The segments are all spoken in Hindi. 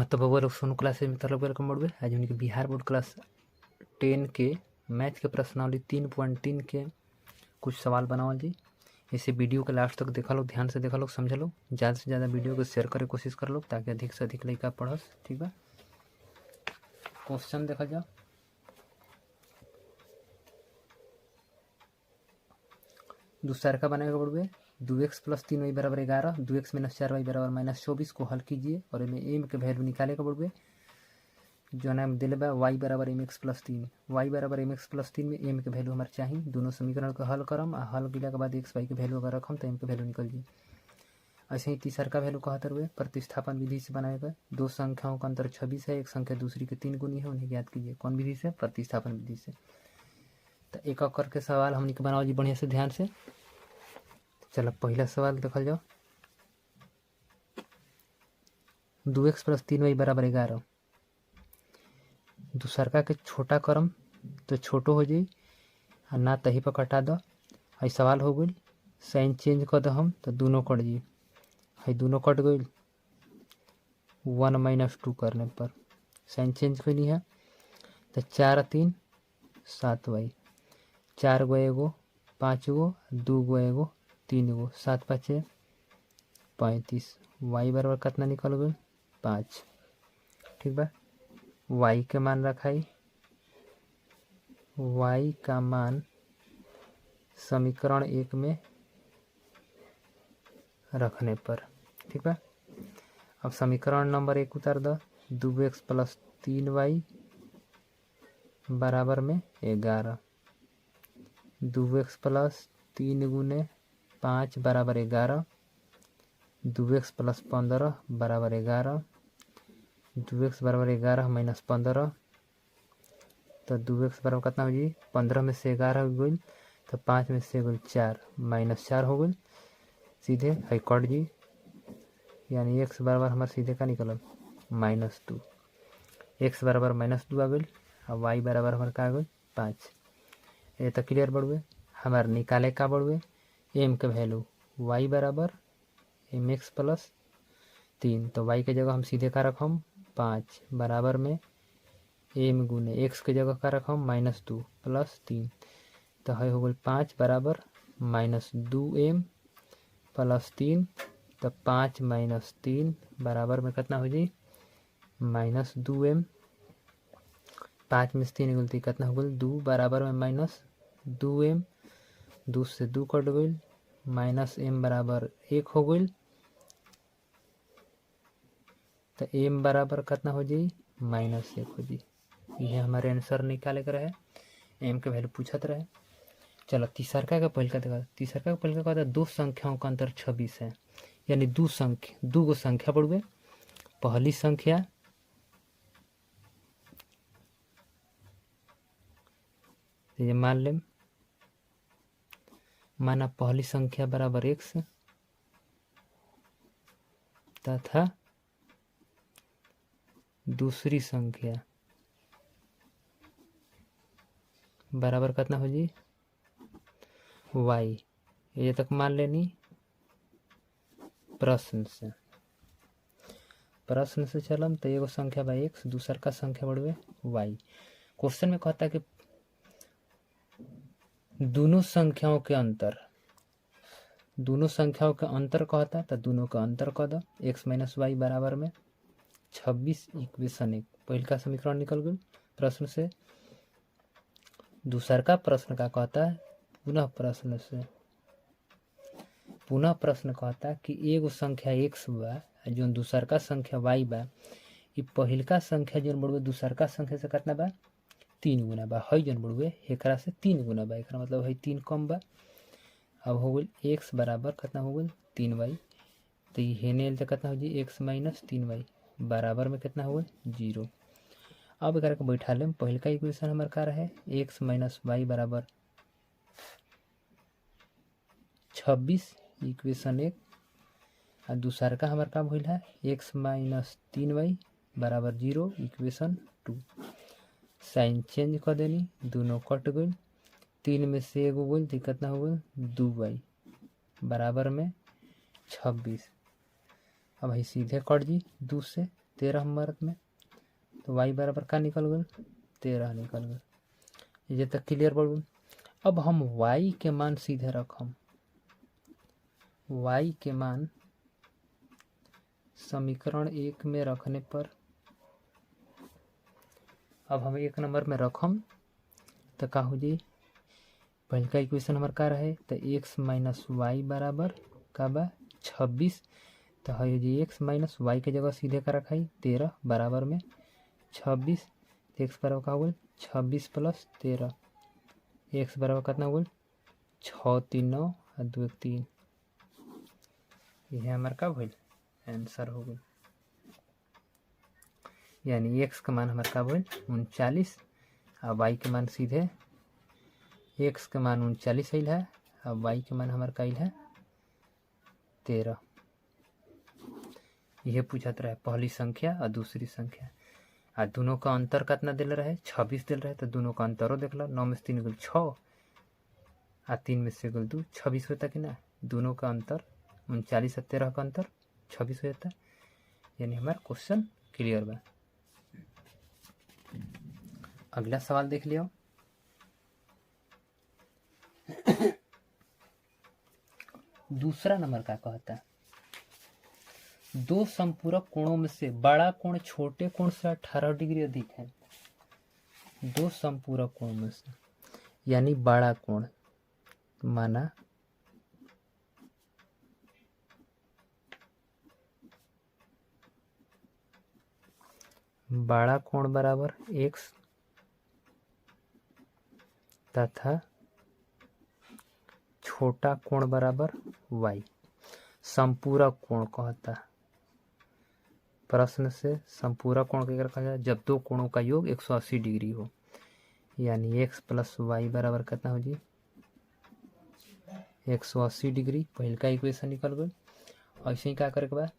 हाँ तो बबुआ लोग सोनू क्लासेज में तरफ वेलकम बढ़ुए। आज उनके बिहार बोर्ड क्लास 10 के मैथ के प्रश्नावली 3.3 के कुछ सवाल बनावल जी। इसे वीडियो के लास्ट तक देखा लो, ध्यान से देखा लो, समझ लो। ज़्यादा से ज़्यादा वीडियो को शेयर करे कोशिश कर लो ताकि अधिक से अधिक लड़का पढ़स। ठीक बा, क्वेश्चन देखा जाओ। दूसरा का बनाएगा बढ़ुए 2x + 3y = 11, 2x - 4y = -24 को हल कीजिए और इनमें एम के वैल्यू निकालेगा बढ़ुए। जो नाम दिले बा y = mx + 3, y = mx + 3 में एम के वैल्यू हमारे चाहिए। दोनों समीकरण को हल करम आ हल किला के बाद x y के वैल्यू अगर रखम तो एम के वैल्यू निकल जाए। ऐसे ही तीसरा का वैल्यू कहते हुए प्रतिस्थापन विधि से बनाएगा। दो संख्याओं का अंतर 26 है, एक संख्या दूसरी के 3 गुनी है, उन्हें ज्ञात कीजिए। कौन विधि से? प्रतिस्थापन विधि से। तो एक एक करके सवाल हमने के बनाओ जी बढ़िया से, ध्यान से। चलो पहला सवाल देखल जाओ। 2x + 3y = 11। दूसरका के छोटा करम तो छोटो हो जाई और ना तही पर कटा दो। है सवाल हो गई, साइन चेंज कर दो हम तो दोनों कट जाई। है दोनों कट गई 1 - 2 करने पर साइन चेंज करनी है तो 4 × 3 = 7y, 4 गो एगो 5 गो, 2 गो एगो 3 गो, 7 × 5 = 35। y बराबर कितना निकल गई? 5। ठीक बा, y के मान रखाई। y का मान समीकरण 1 में रखने पर। ठीक बा, अब समीकरण नंबर 1 उतार दो। 2x + 3y बराबर में 11, 2x + 3 × 5 = 11, 2x + 15 = 11, 2x = 11 - 15 तो 2x बराबर कितना हो जी? 15 में से 11 हो गई तो 5 में से गई 4, -4 हो गई। सीधे है कट जी, यानी x बराबर हमारे सीधे का निकल -2। x बराबर -2 आ गई और y बराबर हमारे का आ गई 5। ये तो क्लियर बढ़ुए। हमारे निकाले का बढ़ुए m के वैल्यू y = mx + 3। तो y के जगह हम सीधे का रखम 5 बराबर में m गुने x के जगह का रखम -2 + 3। तो है हो गई 5 बराबर -2m + 3। तो 5 - 3 बराबर में कितना हो जाए? -2m। 5 में से 3 गलती कितना हो गई? 2 बराबर में -2m, 2 से 2 कट गई, -m बराबर 1 हो गई। तो m बराबर कितना हो जाए? -1 हो जाए। यह हमारे आंसर निकाले कर रहे, m के वैल्यू पूछत रहे। चलो तीसरका का पहल का देखा। तीसरका का पहल का कहता है दो संख्याओं का अंतर 26 है, यानी दो गो संख्या बढ़ुए। पहली संख्या ये मान लें, माना पहली संख्या बराबर x तथा दूसरी संख्या बराबर कितना हो जी? y। ये तक मान लेनी प्रश्न से चलम तो एगो संख्या बा x, दूसर का संख्या बढ़ुए y। क्वेश्चन में कहता है कि दोनों संख्याओं के अंतर कहता है तो दोनों का अंतर कह दो। x - y बराबर में 26 इक्वेशन 1 पहल का समीकरण निकल गई प्रश्न से। दूसर का प्रश्न का कहता है पुनः प्रश्न कहता है कि एगो संख्या x बा जो दूसर का संख्या y बा, ये पहल का संख्या जो बढ़ुए दूसर का संख्या से कितना बा? 3 गुना बा। है जो बढ़ुए एकरा से 3 गुना बा, एक मतलब है 3 कम बा। अब हो गई x बराबर कितना हो गई? 3y। तो ये हेने तो कितना हो जी? x - 3y बराबर में कितना हो गई? 0। अब एक बैठा लें, पहल का इक्वेशन हमारे का रहे x - y बराबर 26 इक्वेशन 1 और दूसर का हमारे का भइल है x - 3y बराबर 0 इक्वेशन 2। साइन चेंज कर देनी, दोनों कट गई। 3 में से एगो गई तो कितना हो गई? 2y बराबर में 26। अब है सीधे कट जी 2 से 13 हमारे में, तो y बराबर का निकल गल 13 निकल गल। ये तक क्लियर बढ़ू। अब हम y के मान सीधे रखम, y के मान समीकरण 1 में रखने पर, अब हम 1 नंबर में रखम तो का हो जी, पहले का इक्वेशन हमारे का रहे तो x माइनस वाई बराबर का बा 26, तो है जी x माइनस वाई के जगह सीधे का रखा है 13 बराबर में 26, तो x बराबर का हो 26 प्लस 13, x बराबर कितना हो 6 3 9 और 2 1 3, यह हमारे का भइल आंसर हो गई। यानी x का मान हमारे का भइल 39 और y के मान सीधे x के मान 39 आइल है और y के मान हमारे का आइल है 13। यह पूछत रहे पहली संख्या और दूसरी संख्या, और दोनों का अंतर कितना दिल रहे 26 दिल रहे, तो दोनों का अंतरों देख लो, 9 में से 3 गुल 6 और 3 में से गुल 2 26 होता कि ना, दोनों का अंतर 39 और 13 का अंतर 26 हो जाता। यानी हमारा क्वेश्चन क्लियर बा। अगला सवाल देख लियो। दूसरा नंबर का कहता है, दो संपूरक कोणों में से बड़ा कोण छोटे कोण से 18 डिग्री अधिक है। दो संपूरक कोण में से, यानी बड़ा कोण माना बड़ा कोण बराबर x तथा छोटा कोण बराबर y। संपूरक कोण कहता, प्रश्न से संपूरक कोण क्या कहा जाए, जब दो कोणों का योग 180 डिग्री हो। यानी x प्लस वाई बराबर कितना हो जी 180 डिग्री। पहले का इक्वेशन निकल गई। ऐसे ही क्या करे के बाद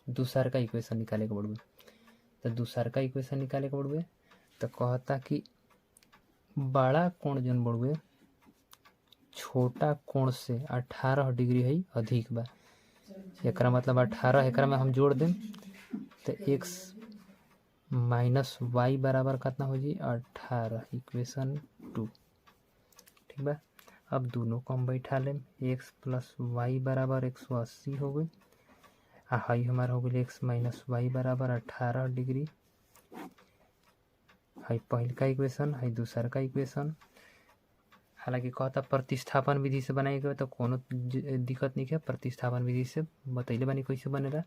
दूसरा का इक्वेशन निकाले के पड़े, तो दूसरा का इक्वेशन निकाले के पड़े तो कहता कि बड़ा कोण जन बढ़ुए छोटा कोण से 18 डिग्री है अधिक बा। एक मतलब 18 एक में हम जोड़ दें तो x माइनस वाई बराबर कितना हो जी 18, इक्वेशन 2। ठीक बा। अब दोनों को हम बैठा लें, x प्लस वाई बराबर 180 हो गई, हाई हमारा हो गई x माइनस वाई बराबर 18 डिग्री। हाई पहले का इक्वेशन, हाई दूसरा का इक्वेशन। हालांकि कहता प्रतिस्थापन विधि से बनाएगा तो कोनो दिक्कत नहीं है, प्रतिस्थापन विधि से बतैले बानी कैसे बनेला,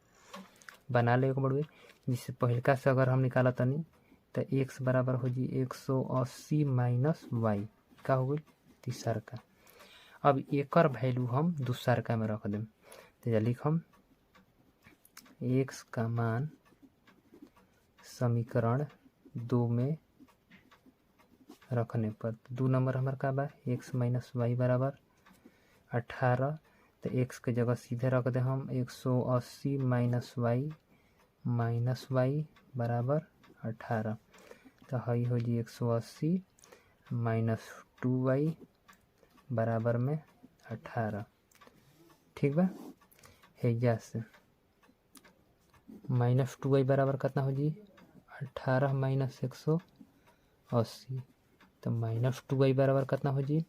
बना ले बड़े। जिससे पहलका से अगर हम निकाला तनी तो x बराबर हो जी 180 माइनस वाई का हो गई तीसरा का। अब एक वैल्यू हम दूसरा का में रख दें तो लिखम x का मान समीकरण 2 में रखने पर 2 नंबर हमारे का बा x माइनस वाई बराबर 18, तो x के जगह सीधे रख दे हम 180 माइनस वाई बराबर 18, तो हई हो जी 180 माइनस 2y बराबर में 18। ठीक बा। हैजा से माइनस 2y बराबर कितना हो जी 18 माइनस 180, तो माइनस 2y बराबर कितना हो जी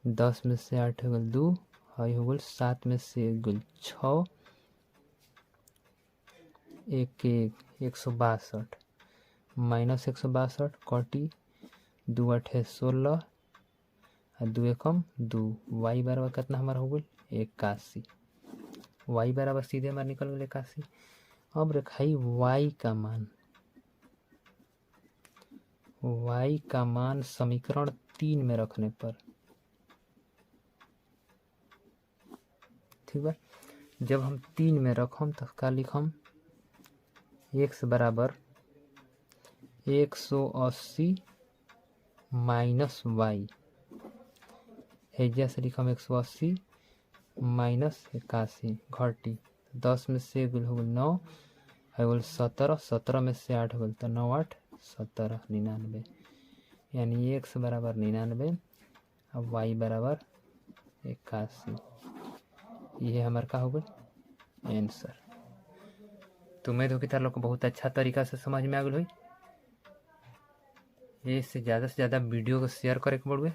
10 में से 8 हो गल 2, हई हो गल 7 में से 1 गल 6, 162 माइनस 162 कटी 2 8 16 और 2 एकम 2, y बराबर कितना हमारा हो गल 81, y बराबर सीधे हमारा निकल गए 81। अब रखाई y का मान समीकरण 3 में रखने पर। ठीक है, जब हम 3 में रखम तो क्या लिखम x बराबर 180 माइनस वाई, हैजा से लिखम 180 माइनस 81 घटी 10 में से गुल हो गल 9 है गल 17, 17 में से 8 हो गल तो 9 8 17 99, यानी x बराबर 99 और y बराबर 81। ये हमारे का हो गल आंसर। तो उम्मीद हो कि तार लोग को बहुत अच्छा तरीका से समझ में आ गई हुई। ये से ज़्यादा वीडियो को शेयर करे के पड़ुए।